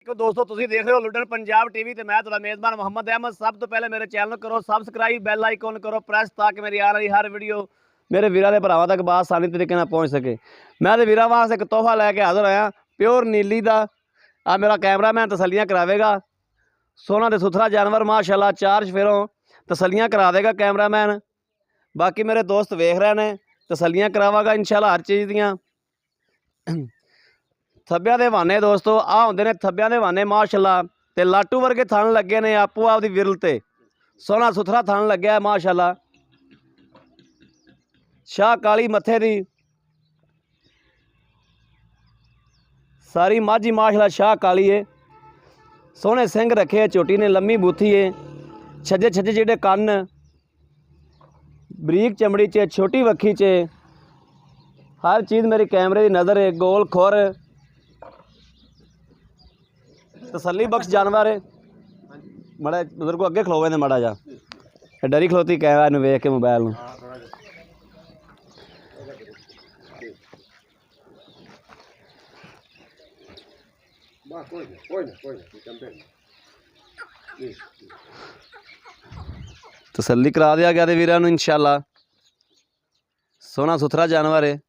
ਵਾਲੇकुम दोस्तों, तुसीं देख रहे हो लुडन पंजाब टीवी ते मैं तुहाडा मेज़बान मुहम्मद अहमद। सब तो पहले मेरे चैनल करो सबसक्राइब, बैल आइकॉन करो प्रेस ताकि मेरी आ रही हर वीडियो मेरे वीरां दे भरावां तक आसानी तरीके नाल पहुँच सके। मैं ते वीरां वास्ते एक तोहफा लैके हाज़र होया प्योर नीली दा। आ मेरा कैमरामैन तसल्लियां करावेगा। सोहना ते सुथरा जानवर माशाअल्लाह, चार चफेरों तसल्लियां करा देगा कैमरामैन। बाकी मेरे दोस्त वेख रहे हैं, तसल्लियां करावागा इंशाअल्लाह हर चीज़ दियां। थब्बियां दे वाने दोस्तों आ होंदे ने थब्बियां दे वाने माशाअल्लाह, ते लाटू वर्गे थन लगे ने आपू आपदी विरल ते। सोहना सुथरा थन लग्या है माशाअल्लाह। शाह काली मत्थे दी सारी माझी माशाअल्लाह शाह काली है। सोहने सिंह रखे है, झोटी ने लम्मी बूथी है, छज्जे छज्जे जेडे कन्न, बरीक चमड़ी च, छोटी वक्खी च, हर चीज़ मेरी कैमरे की नज़र है। गोल खुर तसल्ली बख्श जानवर है। माड़ा बुजुर्गो अगे खलोवे ने माड़ा जा डरी खलोती कैमरा वेख के मोबाइल में। तसल्ली करा दिया गया वीरां नूं इंशाअल्लाह। सोहना सुथरा जानवर है,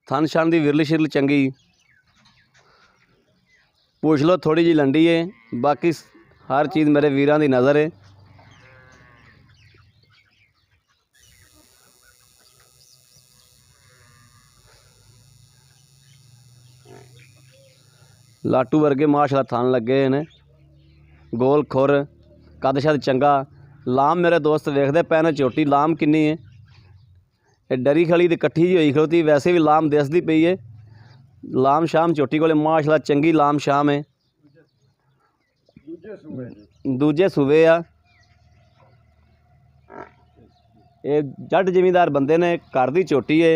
थन शन की विरल शिरल चंगी, पूछ लो थोड़ी जी लंडी है। बाकी हर चीज़ मेरे वीरां दी नज़र है। लाटू वर्गे माशाअल्लाह थन लगे ने, गोल खुर, कद शद चंगा। लाम मेरे दोस्त वेखते पे ने झोटी लाम किन्नी है। ये डरी खड़ी तो कट्ठी जी होई खड़ोती, वैसे भी लाम दिसदी पई है। लाम शाम झोटी को माशाअल्लाह चंगी लाम शाम है। दूजे सूबे आ। ये जट जिमीदार बंदे ने, घर दी झोटी है।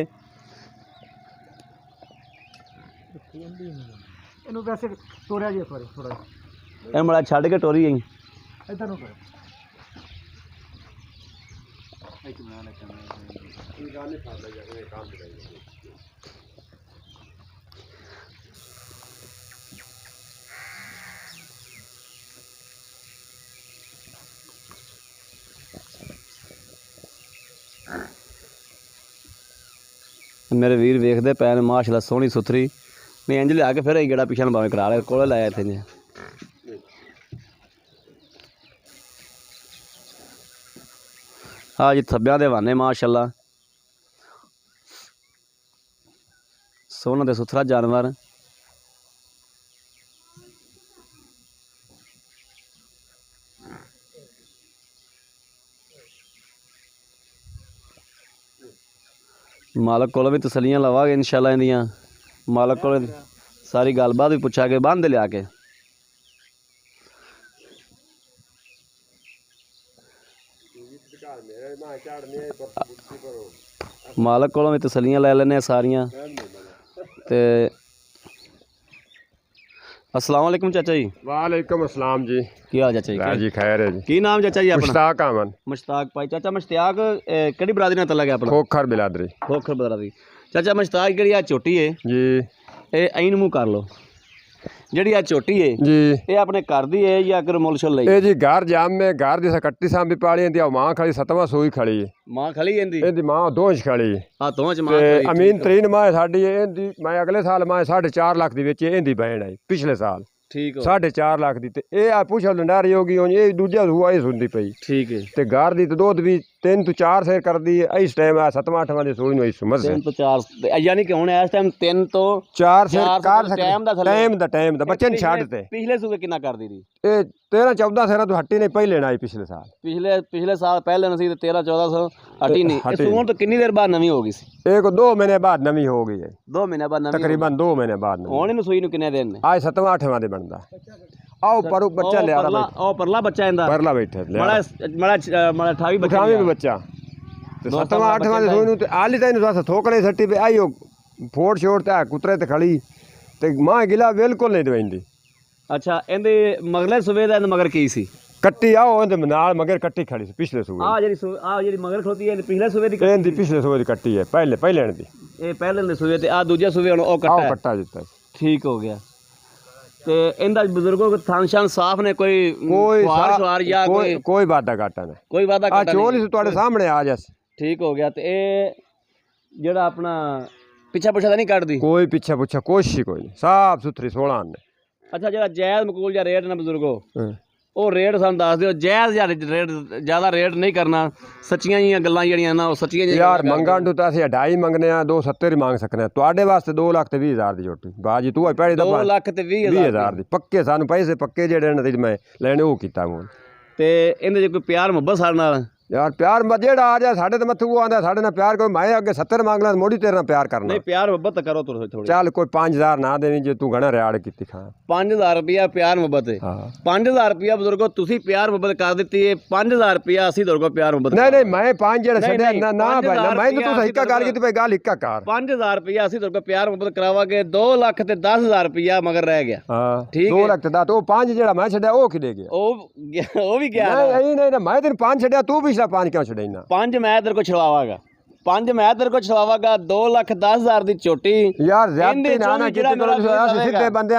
वैसे तोड़िया जी थोड़ा ये बड़ा छड़ के टोरी गई। इधर नु करो। मेरे वीर वेखते पे ने माशाअल्लाह सोहनी सुथरी। मैं इंज लिया के फिर गेड़ा पिछा भावें करा लिया कोले लाया इतने। हाँ जी थब्बियां दे वाने माशाअल्लाह, सोहना ते सुथरा जानवर। मालक को भी तसलियां लवागे इंशाअल्लाह इंदियां। मालक को सारी गलबात भी पुछा के बंद लिया के। मालक को भी तसलियां लै लैने सारियां। ते अस्सलाम वालेकुम चाचा जी। वालेकुम अस्सलाम जी। की हाल चाचा जी खैर है जी। की नाम चाचा जी अपना? मुश्ताक अहमद। मुश्ताक भाई। चाचा मुश्ताक केड़ी बरादरी नाल तलक है अपना? खोखर बिलादरी। खोखर बरादरी। चाचा मुश्ताक जी आ झोटी है जी, ये ऐन मूँह कर लो, जी आ झोटी है जी ये अपने घर दी है या अगर मुल शुल ये जी घर जाम में घर दी कट्टी सांभी पाली इंदी मां खड़ी 7वां सूई खड़ी है। मां खली इंदी इंदी मां दोंच खड़ी है। हां दोंच मां ते खली। अमीन तरीन मां साडी है। इंदी मैं अगले साल मां 4.5 लाख दी बेची। इंदी बहन आई पिछले साल ठीक हो 4.5 लाख दी। ते ए आ पूछो लंडारी होगी हुन ये दूजा हुआ ही सुनदी पई। ठीक है। ते घर दी तो दूध भी 3 ਤੋਂ 4 सेर कर दी है। इस टाइम आ 7वां 8वां दी सूई नु इस उम्र से 3 ਤੋਂ 4 यानी कि हुन इस टाइम 3 ਤੋਂ 4 सेर चार कर से टाइम दा सकदे। थल्ले। टाइम दा बच्चे ने छाड़ ते पिछले सूबे कितना कर दी थी? ये 13-14 सेरा तो हट्टी ने पहले ना आई पिछले साल। पिछले साल पहले नसी 13-1400 हटी नहीं। हटी सून तो कितनी देर बाद नवी हो गई सी? एक 2 महीने बाद नवी हो गई है। 2 महीने बाद नवी तकरीबन 2 महीने बाद नवी। हुन इनु सूई नु कितने दिन ने? आज 7वां 8वां दे बनदा। आओ पर बच्चा ले आ रहा भाई। ओ परला बच्चा इंदा परला बैठे ले मड़ा मड़ा 28 बच्चा उठावी भी बच्चा ते 7वां 8वां दे सोई नु ते आली ताई नु साथ थोकड़े सट्टी पे आईयो फोड़ छोड़ ते कुतरे ते खड़ी ते मां गिला बिल्कुल नहीं दवाईंदी। अच्छा इंदे मगले सूबे दा मगर की सी? ਕੱਟੀ ਆ ਉਹਦੇ ਨਾਲ ਮਗਰ ਕੱਟੀ ਖੜੀ ਸੀ ਪਿਛਲੇ ਸੂਏ ਆ ਜਿਹੜੀ ਮਗਰ ਖਲੋਤੀ ਹੈ ਪਿਛਲੇ ਸੂਏ ਦੀ ਇਹਦੀ ਪਿਛਲੇ ਸੂਏ ਦੀ ਕੱਟੀ ਹੈ ਪਹਿਲੇ ਦੀ ਇਹ ਪਹਿਲੇ ਦੇ ਸੂਏ ਤੇ ਆ ਦੂਜੇ ਸੂਏ ਹੁਣ ਉਹ ਕੱਟਾ ਆਹ ਹੈ। ਕੱਟਾ ਦਿੱਤਾ ਠੀਕ ਹੋ ਗਿਆ ਤੇ ਇਹਦਾ ਬਜ਼ੁਰਗੋ ਕੋ ਥਾਂ ਸ਼ਾਨ ਸਾਫ ਨੇ ਕੋਈ ਕੋਈ ਸਵਾਰ ਜਾਂ ਕੋਈ ਵਾਦਾ ਘਾਟਾ ਨਹੀਂ ਕੋਈ ਵਾਦਾ ਆ ਘਾਟਾ ਚੋਲ ਨਹੀਂ ਹੀ ਤੁਹਾਡੇ ਸਾਹਮਣੇ ਆ ਜਾਸ ਠੀਕ ਹੋ ਗਿਆ ਤੇ ਇਹ ਜਿਹੜਾ ਆਪਣਾ ਪਿੱਛਾ ਪੁੱਛਾ ਤਾਂ ਨਹੀਂ ਕੱਢਦੀ ਕੋਈ ਪਿੱਛੇ ਪੁੱਛਾ ਕੁਛ ਹੀ ਕੋਈ ਨਹੀਂ ਸਾਫ ਸੁਥਰੀ 16 ਨੇ ਅੱਛਾ ਜਿਹੜਾ ਜਾਇਜ਼ ਮਕੂਲ ਜਾਂ ਰੇਟ ਨਾ ਬਜ਼ੁਰਗੋ ਹਾਂ। ਉਹ ਰੇਟ ਸਾਨੂੰ ਦੱਸ ਦਿਓ ਜਾਇਜ਼ ਜਾਂ ਰੇਟ ਜ਼ਿਆਦਾ ਰੇਟ ਨਹੀਂ ਕਰਨਾ ਸੱਚੀਆਂ ਜੀਆਂ ਗੱਲਾਂ ਜਿਹੜੀਆਂ ਨਾ ਉਹ ਸੱਚੀਆਂ ਜਿਹੀਆਂ ਯਾਰ ਮੰਗਣ ਤੋਂ ਤਾਂ ਅਸੀਂ 2.5 ਮੰਗਨੇ ਆ 270 ਹੀ ਮੰਗ ਸਕਨੇ ਆ ਤੁਹਾਡੇ ਵਾਸਤੇ 2,20,000 ਦੀ ਝੋਟੀ ਬਾਜੀ ਤੂੰ ਪਹਿਲੀ 2 ਦਫਾ ਲੱਖ ਤੇ 20,000 ਦੀ ਪੱਕੇ ਸਾਨੂੰ ਪੈਸੇ ਪੱਕੇ ਜਿਹੜੇ ਨੇ ਤੇ ਮੈਂ ਲੈਣੇ ਉਹ ਕੀਤਾ ਹੁਣ ਤੇ ਇਹਦੇ 'ਚ ਕੋਈ ਪਿਆਰ ਮੁਹੱਬਤ ਸਾਡੇ ਨਾਲ ਯਾਰ ਪਿਆਰ ਜਿਹੜਾ ਆ ਜਾ ਸਾਡੇ ਤੇ ਮੱਥੂ ਆਂਦਾ ਸਾਡੇ ਨਾਲ ਪਿਆਰ ਕਰੋ ਮੈਂ ਅੱਗੇ 70 ਮੰਗ ਲਾਂ ਮੋੜੀ ਤੇਰੇ ਨਾਲ ਪਿਆਰ ਕਰਨਾ ਨਹੀਂ ਪਿਆਰ ਮੁਹੱਬਤ ਤਾਂ ਕਰੋ ਥੋੜੀ ਚੱਲ ਕੋਈ 5,000 ਨਾ ਦੇਵੀਂ ਜੇ ਤੂੰ ਘਣਾ ਰਿਆੜ ਕੀਤੀ ਖਾਂ 5000 ਰੁਪਿਆ ਪਿਆਰ ਮੁਹੱਬਤ ਹੈ ਹਾਂ 5000 ਰੁਪਿਆ ਬਜ਼ੁਰਗੋ ਤੁਸੀਂ ਪਿਆਰ ਮੁਹੱਬਤ ਕਰ ਦਿੱਤੀ ਹੈ 5000 ਰੁਪਿਆ ਅਸੀਂ ਤੁਹਾਡੇ ਕੋਲ ਪਿਆਰ ਮੁਹੱਬਤ ਨਹੀਂ ਮੈਂ 5 ਜਿਹੜੇ ਛੱਡਿਆ ਨਹੀਂ, ਨਾ ਭਾਈ ਨਾ ਮੈਂ ਰੁਪਇਆ ਤੂੰ ਅਸੀਂ ਇੱਕਾ ਗੱਲ ਕੀਤੀ ਭਾਈ ਗੱਲ ਇੱਕਾ ਕਰ 5000 ਰੁਪਿਆ ਅਸੀਂ ਤੁਹਾਡੇ ਕੋਲ ਪਿਆਰ ਮੁਹੱਬਤ ਕਰਾਵਾਂਗੇ 2 ਲੱਖ ਤੇ 10000 ਰੁਪਿਆ ਮਗਰ ਰਹਿ ਗਿਆ ਹਾਂ ਠੀਕ 2 ਲੱਖ ਦਾ ਉਹ 5 ਜਿਹੜਾ ਮੈਂ ਛੱਡਿਆ ਉਹ ਕਿਦੇ ਗਿਆ ਉਹ ਵੀ ਗਿਆ ਨਹੀਂ ਮੈਂ ਤੈਨੂੰ 5 ਛੱਡਿਆ ਤੂੰ ਪਿਛਲਾ 5 ਕਿਉਂ ਛੱਡਿਆ 5 ਮੈਂ ਤੇਰੇ ਕੋਲ ਛਡਵਾਵਾਂਗਾ 5 ਮੈਂ ਤੇਰੇ ਕੋਲ ਛਡਵਾਵਾਂਗਾ 2,10,000 ਦੀ ਝੋਟੀ ਯਾਰ ਜ਼ਿਆਦਤੀ ਨਾ ਕੀਤੀ ਕਰੋ ਅਸੀਂ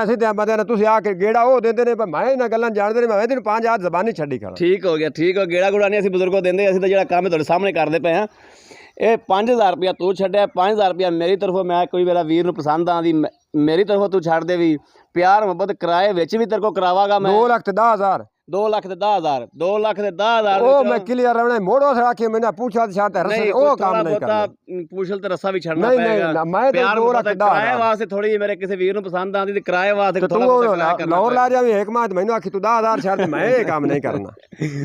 ਸਿੱਧੇ ਬੰਦੇ ਨੇ ਤੁਸੀਂ ਆ ਕੇ ਗੇੜਾ ਉਹ ਦਿੰਦੇ ਨੇ ਪਰ ਮੈਂ ਇਹਨਾਂ ਗੱਲਾਂ ਜਾਣਦੇ ਨੇ ਮੈਂ ਤੈਨੂੰ 5 ਹਜ਼ਾਰ ਜ਼ਬਾਨੀ ਛੱਡੀ ਖੜਾ ਠੀਕ ਹੋ ਗਿਆ ਗੇੜਾ ਗੁੜਾ ਨਹੀਂ ਅਸੀਂ ਬਜ਼ੁਰਗੋ ਦਿੰਦੇ ਅਸੀਂ ਤਾਂ ਜਿਹੜਾ ਕੰਮ ਤੁਹਾਡੇ ਸਾਹਮਣੇ ਕਰਦੇ ਪਏ ਹਾਂ ਇਹ 5000 ਰੁਪਇਆ ਤੂੰ ਛੱਡਿਆ 5000 ਰੁਪਇਆ ਮੇਰੀ ਤਰਫੋਂ ਮੈਂ ਕੋਈ ਮੇਰਾ ਵੀਰ ਨੂੰ ਪਸੰਦ ਆਂਦੀ ਮੇਰੀ ਤਰਫੋਂ ਤੂੰ ਛੱਡ ਦੇ ਵੀ ਪਿਆਰ ਮੁਹੱਬਤ ਕਿਰਾਏ ਵਿੱਚ ਵੀ ਤੇਰੇ ਕੋਲ ਕਰਾਵਾਂਗਾ ਮੈਂ 2,10,000 2 ਲੱਖ ਤੇ 10,000 2 ਲੱਖ ਤੇ 10,000 ਉਹ ਮੈਂ ਕਲੀਅਰ ਰਹਿਣਾ ਮੋੜੋ ਸੜਾ ਕੇ ਮੈਨਾਂ ਪੁੱਛਾ ਛਾਤਾ ਰਸੇ ਉਹ ਕੰਮ ਨਹੀਂ ਕਰਨਾ ਪੁੱਛਲ ਤੇ ਰੱਸਾ ਵੀ ਛੱਡਣਾ ਨਹੀਂ ਪਏਗਾ ਮੈਂ ਤਾਂ 2 ਲੱਖ ਦਾ ਕਿਰਾਏ ਵਾਸਤੇ ਥੋੜੀ ਮੇਰੇ ਕਿਸੇ ਵੀਰ ਨੂੰ ਪਸੰਦ ਆਂਦੀ ਤੇ ਕਿਰਾਏ ਵਾਸਤੇ ਤੂੰ ਲਾਹੌਰ ਲਾ ਜਾਵੇਂ ਇੱਕ ਮਾਤ ਮੈਨੂੰ ਆਖੀ ਤੂੰ 10,000 ਛੱਡ ਮੈਂ ਇਹ ਕੰਮ ਨਹੀਂ ਕਰਨਾ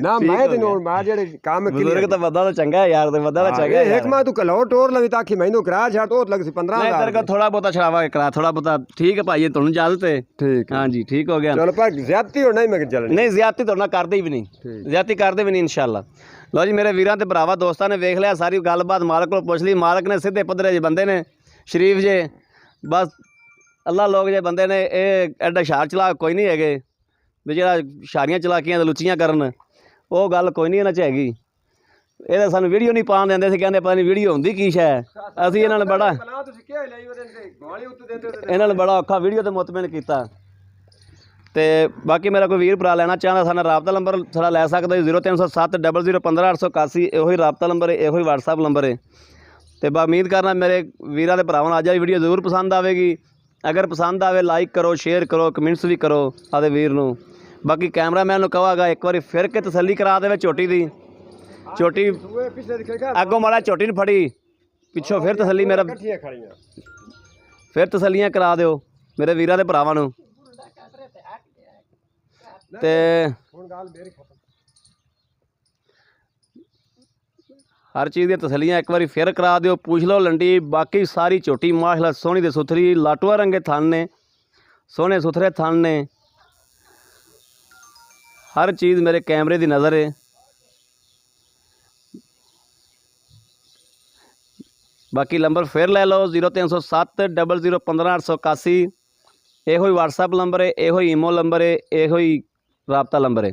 ਨਾ ਮੈਂ ਤੈਨੂੰ ਮੈਂ ਜਿਹੜੇ ਕੰਮ ਬਜ਼ੁਰਗ ਤਾਂ ਵੱਡਾ ਤਾਂ ਚੰਗਾ ਯਾਰ ਤੇ ਵੱਡਾ ਤਾਂ ਚੰਗਾ ਇੱਕ ਮਾਤ ਤੂੰ ਲਾਹੌਰ ਟੋਰ ਲਵੀ ਤਾਂ ਆਖੀ ਮੈਨੂੰ ਕਿਰਾਇਆ ਛੱਡ ਉਹ ਲੱਗ ਸੀ 15,000 ਤੇਰੇ ਕੋਲ ਥੋੜਾ ਬਹੁਤਾ ਛੜਾਵਾ ਕਰਾ ਥੋੜਾ ਬਹੁਤਾ ਠੀਕ ਹੈ ਭਾਈ ਤੁਹਾਨੂੰ ਇਜਾਜ਼ਤ ਹੈ ਠੀਕ ਹਾਂਜੀ ਠੀਕ ਹੋ ਗਿਆ ਚਲ ਪਰ ਜ਼ਿਆਦਤੀ ਹੋਣਾ ਹੀ ਮੈਂ ਚੱਲਣੀ ਨਹੀਂ ਜ਼ਿਆਦਤੀ ਤੁਹਾਡੇ ਨਾਲ ਕਰਦੇ ਹੀ ਵੀ ਨਹੀਂ ਜ਼ਿਆਦਤੀ ਕਰਦੇ ਵੀ ਨਹੀਂ ਇਨਸ਼ਾਅੱਲਾ ਲਓ ਜੀ ਮੇਰੇ ਵੀਰਾਂ ਤੇ ਭਰਾਵਾਂ ਦੋਸਤਾਂ ਨੇ ਵੇਖ ਲਿਆ ਸਾਰੀ ਗੱਲਬਾਤ ਮਾਲਕ ਕੋਲ ਪੁੱਛ ਲਈ ਮਾਲਕ ਨੇ ਸਿੱਧੇ ਪੱਧਰੇ ਜਿਹੇ ਬੰਦੇ ਨੇ ਸ਼ਰੀਫ ਜੇ ਬਸ ਅੱਲਾ ਲੋਕ ਜੇ ਬੰਦੇ ਨੇ ਇਹ ਐਡਾ ਸ਼ਾਰ ਚਲਾ ਕੋਈ ਨਹੀਂ ਹੈਗੇ ਵੀ ਜਿਹੜਾ ਸ਼ਾਰੀਆਂ ਚਲਾਕੀਆਂ ਤੇ ਲੁੱਚੀਆਂ ਕਰਨ ਉਹ ਗੱਲ ਕੋਈ ਨਹੀਂ ਇਹਨਾਂ 'ਚ ਹੈਗੀ ਇਹ ਤਾਂ ਸਾਨੂੰ ਵੀਡੀਓ ਨਹੀਂ ਪਾਉਣ ਦਿੰਦੇ ਸੀ ਕਹਿੰਦੇ ਪਤਾ ਨਹੀਂ ਵੀਡੀਓ ਹੁੰਦੀ ਕੀ ਸ਼ੈ ਅਸੀਂ ਇਹਨਾਂ ਨੇ ਬੜਾ ਔਖਾ ਵੀਡੀਓ ਤੇ ਮੁਤਮਿਨ ਕੀਤਾ ਤੇ ਬਾਕੀ ਮੇਰਾ ਕੋਈ ਵੀਰ ਭਰਾ ਲੈਣਾ ਚਾਹੁੰਦਾ ਸਾਡਾ ਰਾਬਤਾ ਨੰਬਰ ਸਾਡਾ ਲੈ ਸਕਦਾ 0307 0015 ਇਹੋ ਹੀ ਰਾਬਤਾ ਨੰਬਰ ਹੈ ਇਹੋ ਹੀ WhatsApp ਨੰਬਰ ਹੈ ਤੇ ਉਮੀਦ ਕਰਨਾ ਮੇਰੇ ਵੀਰਾਂ ਦੇ ਭਰਾਵਾਂ ਨੂੰ ਅੱਜ ਵਾਲੀ ਵੀਡੀਓ ਜ਼ਰੂਰ ਪਸੰਦ ਆਵੇਗੀ ਅਗਰ ਪਸੰਦ ਆਵੇ ਲਾਈਕ ਕਰੋ ਸ਼ੇਅਰ ਕਰੋ ਕਮੈਂਟਸ ਵੀ ਕਰੋ ਆਦੇ ਵੀਰ ਨੂੰ ਬਾਕੀ ਕੈਮਰਾਮੈਨ ਨੂੰ ਕਹਾਂਗਾ ਇੱਕ ਵਾਰੀ ਫਿਰ ਕੇ ਤਸੱਲੀ ਕਰਾ ਦੇਵੇ ਝੋਟੀ ਦੀ ਝੋਟੀ ਅੱਗੋਂ ਮਾੜਾ ਝੋਟੀ ਨੂੰ ਫੜੀ ਪਿੱਛੋਂ ਫਿਰ ਤਸੱਲੀ ਮੇਰਾ ਫਿਰ ਤਸੱਲੀਆਂ ਕਰਾ ਦਿਓ ਮੇਰੇ ਵੀਰਾਂ ਦੇ ਭਰਾਵਾਂ ਨੂੰ ਤੇ ਹਰ ਚੀਜ਼ ਦੀਆਂ ਤਸੱਲੀਆਂ ਇੱਕ ਵਾਰੀ ਫਿਰ ਕਰਾ ਦਿਓ ਪੁੱਛ ਲਓ ਲੰਡੀ ਬਾਕੀ ਸਾਰੀ ਝੋਟੀ ਮਾਸ਼ਾਅੱਲਾ ਸੋਹਣੀ ਤੇ ਸੁਥਰੀ ਲਾਟੂਆ ਰੰਗੇ ਥਣ ਨੇ ਸੋਹਣੇ ਸੁਥਰੇ ਥਣ ਨੇ ਹਰ ਚੀਜ਼ ਮੇਰੇ ਕੈਮਰੇ ਦੀ ਨਜ਼ਰ ਹੈ ਬਾਕੀ ਨੰਬਰ ਫਿਰ ਲੈ ਲਓ 0307 0015 ਇਹੋ ਹੀ WhatsApp ਨੰਬਰ ਹੈ ਇਹੋ ਹੀ ਈਮੋ ਨੰਬਰ ਹੈ ਇਹੋ ਹੀ ਰਾਬਤਾ ਨੰਬਰ ਹੈ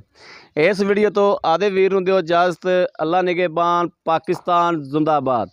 ਇਸ ਵੀਡੀਓ ਤੋਂ ਆਦੇ ਵੀਰ ਨੂੰ ਦਿਓ ਇਜਾਜ਼ਤ ਅੱਲਾ ਨਿਗਹਿਬਾਨ ਪਾਕਿਸਤਾਨ ਜ਼ਿੰਦਾਬਾਦ।